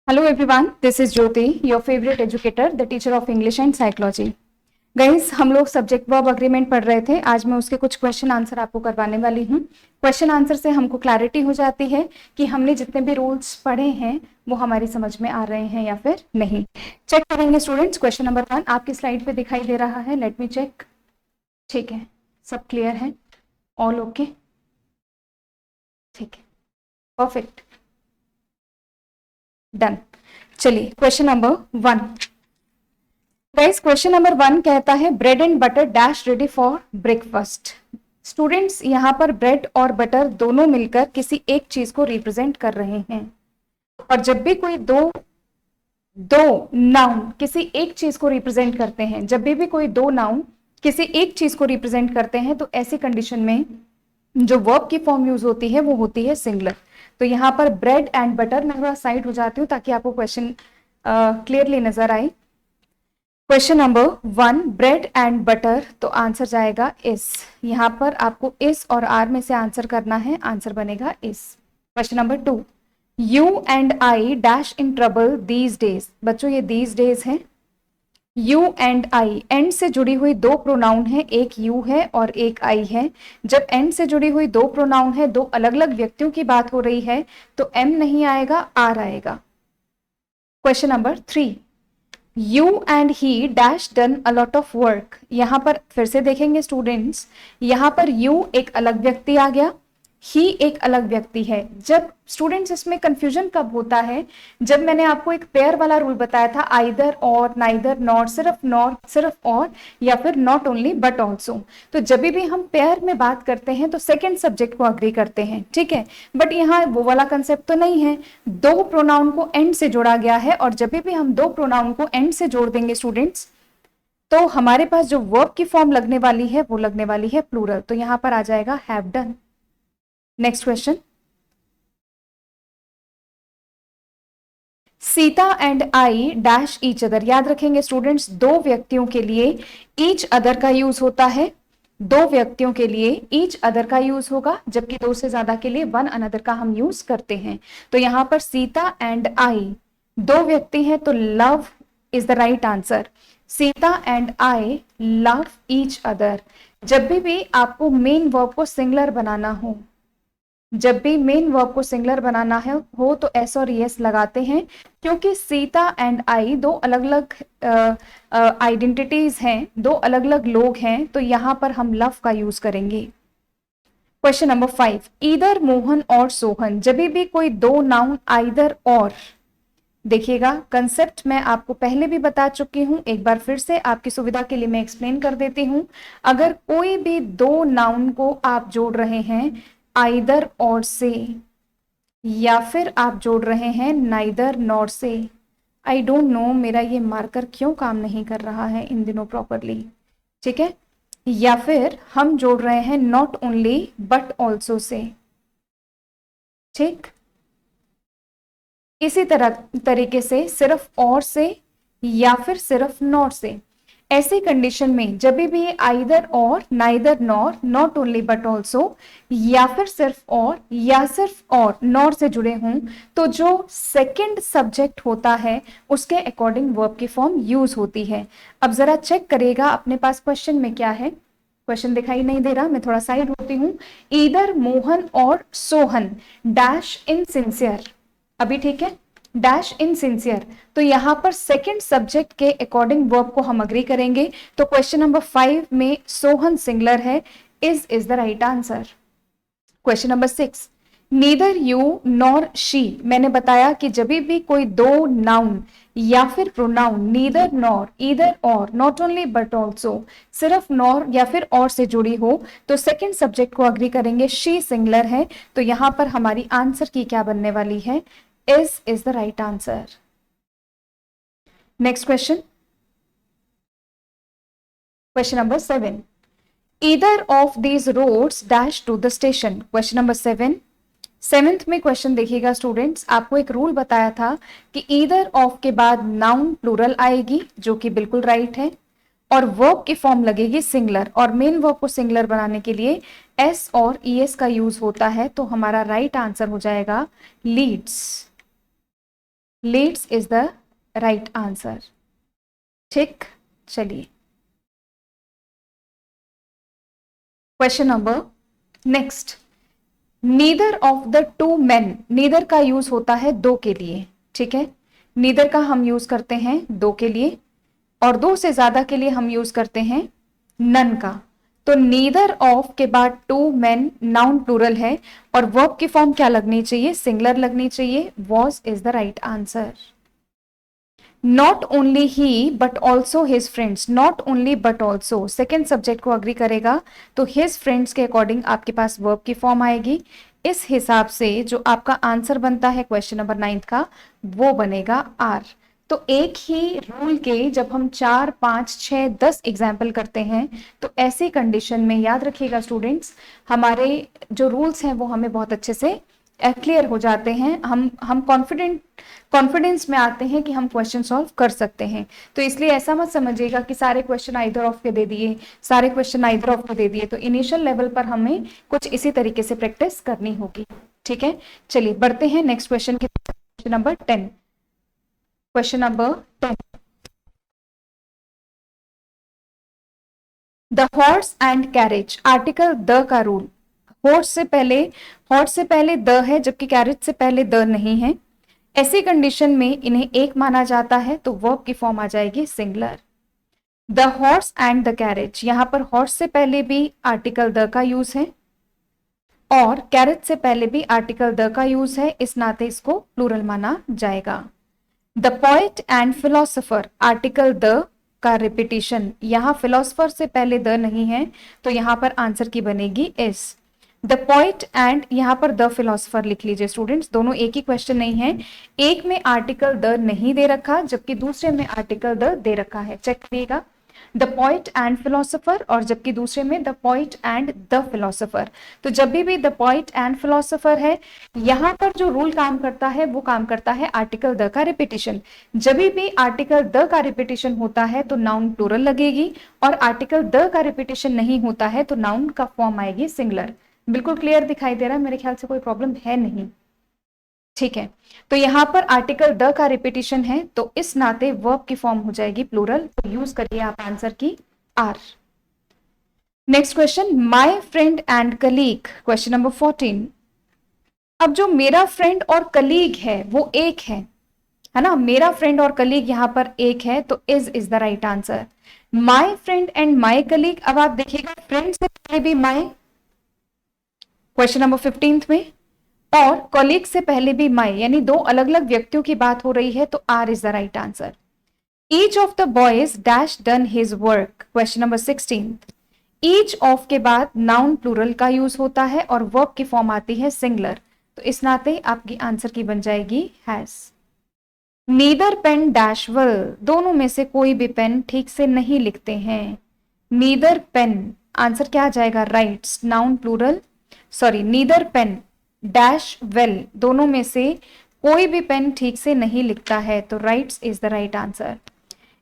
Hello everyone, this is Jyoti, your favorite educator, the teacher of English and Psychology. Guys, हम लोग subject verb agreement पढ़ रहे थे। आज मैं उसके कुछ क्वेश्चन आंसर आपको करवाने वाली हूँ। क्वेश्चन आंसर से हमको क्लैरिटी हो जाती है कि हमने जितने भी रूल्स पढ़े हैं वो हमारी समझ में आ रहे हैं या फिर नहीं। चेक करेंगे स्टूडेंट्स। क्वेश्चन नंबर 1 आपकी स्लाइड पे दिखाई दे रहा है। Let me check. ठीक है, सब क्लियर है, ऑल ओके, ठीक है, परफेक्ट, डन। चलिए question number 1। Guys, question number 1 कहता है bread and butter dash ready for breakfast. Students, यहाँ पर ब्रेड और बटर दोनों मिलकर किसी एक चीज को रिप्रेजेंट कर रहे हैं। और जब भी कोई दो नाउन किसी एक चीज को रिप्रेजेंट करते हैं, जब भी कोई दो नाउन किसी एक चीज को रिप्रेजेंट करते हैं, तो ऐसी कंडीशन में जो वर्ब की फॉर्म यूज होती है वो होती है सिंगुलर। तो यहाँ पर ब्रेड एंड बटर, मैं थोड़ा साइड हो जाती हूँ ताकि आपको क्वेश्चन क्लियरली नजर आए। Question number 1 bread and butter, तो आंसर जाएगा इस। यहाँ पर आपको इस और आर में से आंसर करना है, आंसर बनेगा इस। Question number 2 you and I dash in trouble these days. बच्चों, ये दीज डेज है। यू एंड आई, एंड से जुड़ी हुई दो प्रोनाउन है, एक यू है और एक आई है। जब एंड से जुड़ी हुई दो प्रोनाउन है, दो अलग अलग व्यक्तियों की बात हो रही है, तो एम नहीं आएगा, आर आएगा। Question number 3 you and he dash done a lot of work. यहां पर फिर से देखेंगे स्टूडेंट्स, यहां पर यू एक अलग व्यक्ति आ गया, ही एक अलग व्यक्ति है। जब स्टूडेंट्स इसमें कंफ्यूजन कब होता है, जब मैंने आपको एक पेयर वाला रूल बताया था, आइदर और, नाइदर नॉर, सिर्फ और, या फिर नॉट ओनली बट ऑल्सो। तो जब भी हम पेयर में बात करते हैं तो सेकेंड सब्जेक्ट को अग्री करते हैं, ठीक है। बट यहाँ वो वाला कंसेप्ट तो नहीं है। दो प्रोनाउन को एंड से जोड़ा गया है, और जब भी हम दो प्रोनाउन को एंड से जोड़ देंगे स्टूडेंट्स, तो हमारे पास जो वर्ब की फॉर्म लगने वाली है वो लगने वाली है प्लूरल। तो यहां पर आ जाएगा have done. Next question, Sita and I dash each other. याद रखेंगे स्टूडेंट्स, दो व्यक्तियों के लिए ईच अदर का यूज होता है। दो व्यक्तियों के लिए ईच अदर का यूज होगा, जबकि दो से ज्यादा के लिए वन अनदर का हम यूज करते हैं। तो यहां पर सीता एंड आई दो व्यक्ति हैं, तो love is the right answer. Sita and I love each other. जब भी आपको मेन वर्ब को सिंगुलर बनाना हो, जब भी मेन वर्ब को सिंगुलर बनाना है हो तो एस और एस लगाते हैं, क्योंकि सीता एंड आई दो अलग अलग आइडेंटिटीज हैं, दो अलग अलग लोग हैं। तो यहां पर हम लव का यूज करेंगे। क्वेश्चन नंबर 5 ईदर मोहन और सोहन। जब भी कोई दो नाउन आइदर और, देखिएगा कंसेप्ट मैं आपको पहले भी बता चुकी हूं, एक बार फिर से आपकी सुविधा के लिए मैं एक्सप्लेन कर देती हूं। अगर कोई भी दो नाउन को आप जोड़ रहे हैं आइदर और से, या फिर आप जोड़ रहे हैं नाइदर नॉर से। आई डोंट नो मेरा ये मार्कर क्यों काम नहीं कर रहा है इन दिनों प्रॉपरली, ठीक है। या फिर हम जोड़ रहे हैं not only but also say, ठीक। इसी तरीके से सिर्फ और से या फिर सिर्फ नॉट से। ऐसी कंडीशन में जब भी आइदर और, neither nor, not only but also, या फिर सिर्फ और या सिर्फ और नॉर से जुड़े हों, तो जो सेकंड सब्जेक्ट होता है उसके अकॉर्डिंग वर्ब की फॉर्म यूज होती है। अब जरा चेक करिएगा अपने पास क्वेश्चन में क्या है। क्वेश्चन दिखाई नहीं दे रहा, मैं थोड़ा साइड होती हूँ। ईदर मोहन और सोहन डैश इनसिंसियर। अभी ठीक है, डैश इनसिंसियर। तो यहां पर सेकंड सब्जेक्ट के अकॉर्डिंग वर्ब को हम अग्री करेंगे। तो क्वेश्चन नंबर 5 में सोहन सिंगुलर है, is the right answer. Question number 6 neither you nor she. मैंने बताया कि जब भी कोई दो नाउन या फिर प्रोनाउन नीदर नॉर, ईदर और, नॉट ओनली बट ऑल्सो, सिर्फ नॉर या फिर और से जुड़ी हो, तो सेकंड सब्जेक्ट को अग्री करेंगे। शी सिंगुलर है, तो यहां पर हमारी आंसर की क्या बनने वाली है, is the right answer. Next question. Question number 7. Either of these roads dash to the station. Question number 7. Seventh में क्वेश्चन देखिएगा स्टूडेंट्स, आपको एक रूल बताया था कि ईदर ऑफ के बाद नाउन प्लूरल आएगी, जो कि बिल्कुल राइट है, और वर्ब की फॉर्म लगेगी सिंगुलर, और मेन वर्ब को सिंगुलर बनाने के लिए एस और ईएस का यूज होता है। तो हमारा राइट आंसर हो जाएगा leads. Leads is the right answer. ठीक, चलिए question number next. Neither of the two men, neither का यूज होता है दो के लिए, ठीक है, नीदर का हम यूज करते हैं दो के लिए, और दो से ज्यादा के लिए हम यूज करते हैं नन का। तो नीदर ऑफ के बाद टू मेन नाउन प्लूरल है, और वर्ब की फॉर्म क्या लगनी चाहिए, सिंगुलर लगनी चाहिए, was is the right answer. Not only he but also his friends, not only but also second subject को अग्री करेगा, तो हिज फ्रेंड्स के अकॉर्डिंग आपके पास वर्ब की फॉर्म आएगी। इस हिसाब से जो आपका आंसर बनता है क्वेश्चन नंबर 9 का, वो बनेगा आर। तो एक ही रूल के जब हम 4, 5, 6, 10 एग्जाम्पल करते हैं, तो ऐसी कंडीशन में याद रखिएगा स्टूडेंट्स, हमारे जो रूल्स हैं वो हमें बहुत अच्छे से क्लियर हो जाते हैं, हम कॉन्फिडेंस में आते हैं कि हम क्वेश्चन सॉल्व कर सकते हैं। तो इसलिए ऐसा मत समझिएगा कि सारे क्वेश्चन आइदर ऑफ के दे दिए, सारे क्वेश्चन आइदर ऑफ के दे दिए। तो इनिशियल लेवल पर हमें कुछ इसी तरीके से प्रैक्टिस करनी होगी, ठीक है। चलिए बढ़ते हैं नेक्स्ट क्वेश्चन की, question number 10। Question number 10, the horse and carriage, article the का रूल, हॉर्स से पहले द है, जबकि कैरेज से पहले द नहीं है। ऐसी कंडीशन में इन्हें एक माना जाता है, तो वर्ब की फॉर्म आ जाएगी singular. The horse and the carriage, यहां पर हॉर्स से पहले भी आर्टिकल द का यूज है और कैरेज से पहले भी आर्टिकल द का यूज है, इस नाते इसको प्लूरल माना जाएगा। The poet and philosopher, article the का रिपीटिशन, यहां फिलोसोफर से पहले द नहीं है, तो यहां पर आंसर की बनेगी इस। द पोइट एंड यहां पर द फिलोसोफर लिख लीजिए स्टूडेंट्स, दोनों एक ही क्वेश्चन नहीं है, एक में आर्टिकल द नहीं दे रखा जबकि दूसरे में आर्टिकल द दे रखा है, चेक करिएगा। द पोइट एंड फिलोसोफर, और जबकि दूसरे में the poet and the philosopher. तो जब भी द पोइट एंड फिलोसोफर है, यहां पर जो रूल काम करता है वो काम करता है आर्टिकल द का रिपीटिशन। जब भी आर्टिकल द का रिपीटिशन होता है तो नाउन प्लूरल लगेगी, और आर्टिकल द का रिपीटिशन नहीं होता है तो नाउन का फॉर्म आएगी सिंगुलर। बिल्कुल क्लियर दिखाई दे रहा है, मेरे ख्याल से कोई प्रॉब्लम है नहीं, ठीक है। तो यहां पर आर्टिकल द का रिपीटिशन है, तो इस नाते वर्ब की फॉर्म हो जाएगी प्लूरल, तो यूज करिए आप आंसर की R. Next question, my friend and colleague, question number 14। अब जो मेरा फ्रेंड और कलीग है वो एक है ना, मेरा फ्रेंड और कलीग यहां पर एक है, तो is the right answer. My friend and my colleague, अब आप देखिएगा फ्रेंड से पहले भी माय क्वेश्चन नंबर 15 में, और कॉलीग से पहले भी माय, यानी दो अलग अलग व्यक्तियों की बात हो रही है, तो R is the right answer. Each of the boys dash done his work, question number 16। Each of के बाद नाउन प्लूरल का यूज होता है और वर्ब की फॉर्म आती है सिंगुलर, तो इस नाते आपकी आंसर की बन जाएगी has. Neither pen dash well, दोनों में से कोई भी पेन ठीक से नहीं लिखते हैं। नीदर पेन, आंसर क्या आ जाएगा, rights, noun plural, sorry neither pen dash well, दोनों में से कोई भी पेन ठीक से नहीं लिखता है, तो rights is the right answer.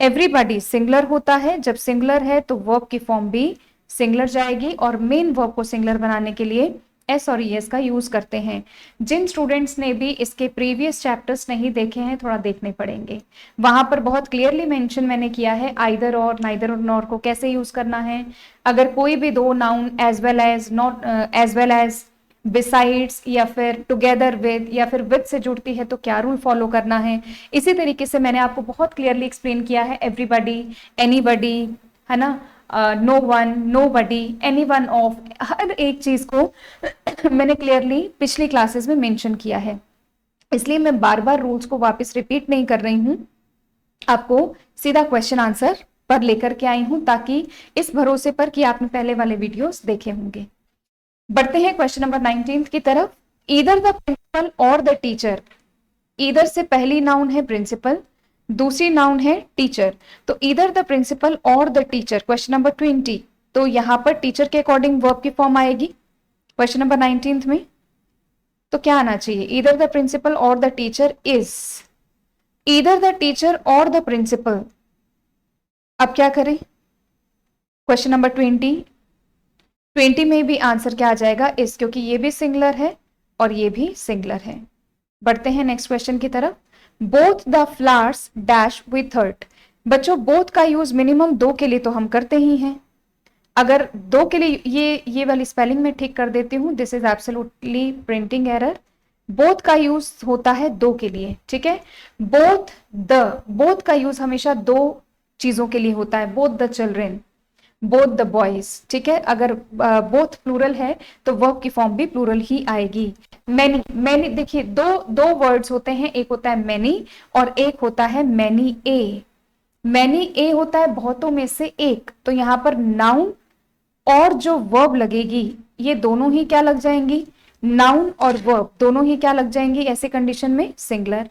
Everybody singular होता है, जब सिंगुलर है तो वर्ब की फॉर्म भी सिंगुलर जाएगी, और मेन वर्ब को सिंगुलर बनाने के लिए एस और ईएस का यूज करते हैं। जिन स्टूडेंट्स ने भी इसके प्रीवियस चैप्टर्स नहीं देखे हैं, थोड़ा देखने पड़ेंगे, वहां पर बहुत क्लियरली मेंशन मैंने किया है आइदर और, नाइदर और नॉर को कैसे यूज करना है। अगर कोई भी दो noun as well as, not as well as, besides या फिर टुगेदर विद या फिर विद से जुड़ती है तो क्या रूल फॉलो करना है, इसी तरीके से मैंने आपको बहुत क्लियरली एक्सप्लेन किया है। एवरीबॉडी, एनीबॉडी, है ना, no one, nobody, any one of, हर एक चीज को मैंने क्लियरली पिछली क्लासेस में मेंशन किया है, इसलिए मैं बार बार रूल्स को वापस रिपीट नहीं कर रही हूं, आपको सीधा क्वेश्चन आंसर पर लेकर के आई हूं, ताकि इस भरोसे पर कि आपने पहले वाले वीडियोस देखे होंगे। बढ़ते हैं क्वेश्चन नंबर 19 की तरफ। ईदर द प्रिंसिपल और द टीचर, ईदर से पहली नाउन है प्रिंसिपल, दूसरी नाउन है टीचर, तो ईदर द प्रिंसिपल और द टीचर, क्वेश्चन नंबर 20, तो यहां पर टीचर के अकॉर्डिंग वर्ब की फॉर्म आएगी क्वेश्चन नंबर 19 में, तो क्या आना चाहिए, ईदर द प्रिंसिपल और the teacher is, either the teacher और द प्रिंसिपल। अब क्या करें, क्वेश्चन नंबर 20 में भी आंसर क्या आ जाएगा, इस, क्योंकि ये भी सिंगुलर है और ये भी सिंगुलर है। बढ़ते हैं नेक्स्ट क्वेश्चन की तरफ। Both the flowers dash with hurt. बच्चों बोथ का यूज मिनिमम दो के लिए तो हम करते ही हैं। अगर दो के लिए ये वाली स्पेलिंग में ठीक कर देती हूँ, this is absolutely printing error. Both का यूज होता है दो के लिए, ठीक है। बोथ का यूज हमेशा दो चीजों के लिए होता है, both the children, both the boys, ठीक है। अगर बोथ प्लूरल है तो वर्ब की फॉर्म भी प्लूरल ही आएगी। मैनी देखिए दो वर्ड्स होते हैं, एक होता है मैनी और एक होता है मैनी ए। मैनी ए होता है बहुतों में से एक, तो यहां पर नाउन और जो वर्ब लगेगी ये दोनों ही क्या लग जाएंगी, नाउन और वर्ब दोनों ही क्या लग जाएंगी ऐसे कंडीशन में, सिंगुलर।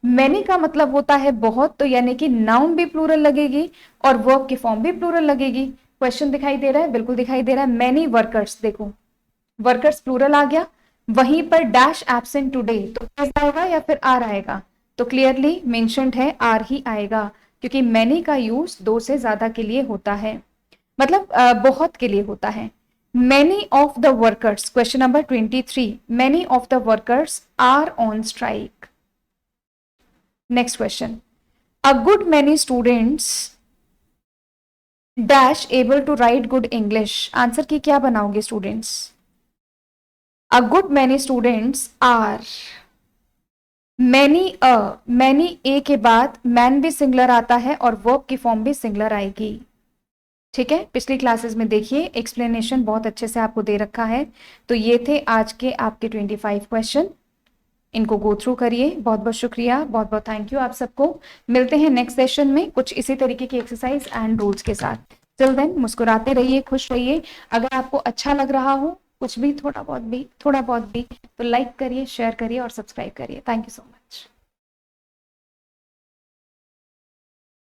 मैनी का मतलब होता है बहुत, तो यानी कि नाउन भी प्लूरल लगेगी और वर्ब की फॉर्म भी प्लूरल लगेगी। क्वेश्चन दिखाई दे रहा है, बिल्कुल दिखाई दे रहा है। मैनी वर्कर्स, देखो वर्कर्स प्लूरल आ गया, वहीं पर डैश एब्सेंट टुडे, तो इज आएगा या फिर आर आएगा, तो क्लियरली मेंशन्ड है आर ही आएगा, क्योंकि मैनी का यूज दो से ज्यादा के लिए होता है, मतलब बहुत के लिए होता है। Many of the workers, question number 23, many of the workers are on strike. Next question, a good many students dash able to write good English. Answer की क्या बनाओगे students? A good many students are, many a के बाद man भी singular आता है और verb की फॉर्म भी सिंगुलर आएगी, ठीक है। पिछली क्लासेस में देखिए एक्सप्लेनेशन बहुत अच्छे से आपको दे रखा है। तो ये थे आज के आपके 25 क्वेश्चन, इनको गो थ्रू करिए। बहुत बहुत शुक्रिया, बहुत बहुत थैंक यू आप सबको। मिलते हैं नेक्स्ट सेशन में कुछ इसी तरीके की एक्सरसाइज एंड रूल्स के साथ। टिल देन मुस्कुराते रहिए, खुश रहिए। अगर आपको अच्छा लग रहा हो कुछ भी, थोड़ा बहुत भी, तो लाइक करिए, शेयर करिए और सब्सक्राइब करिए। Thank you so much.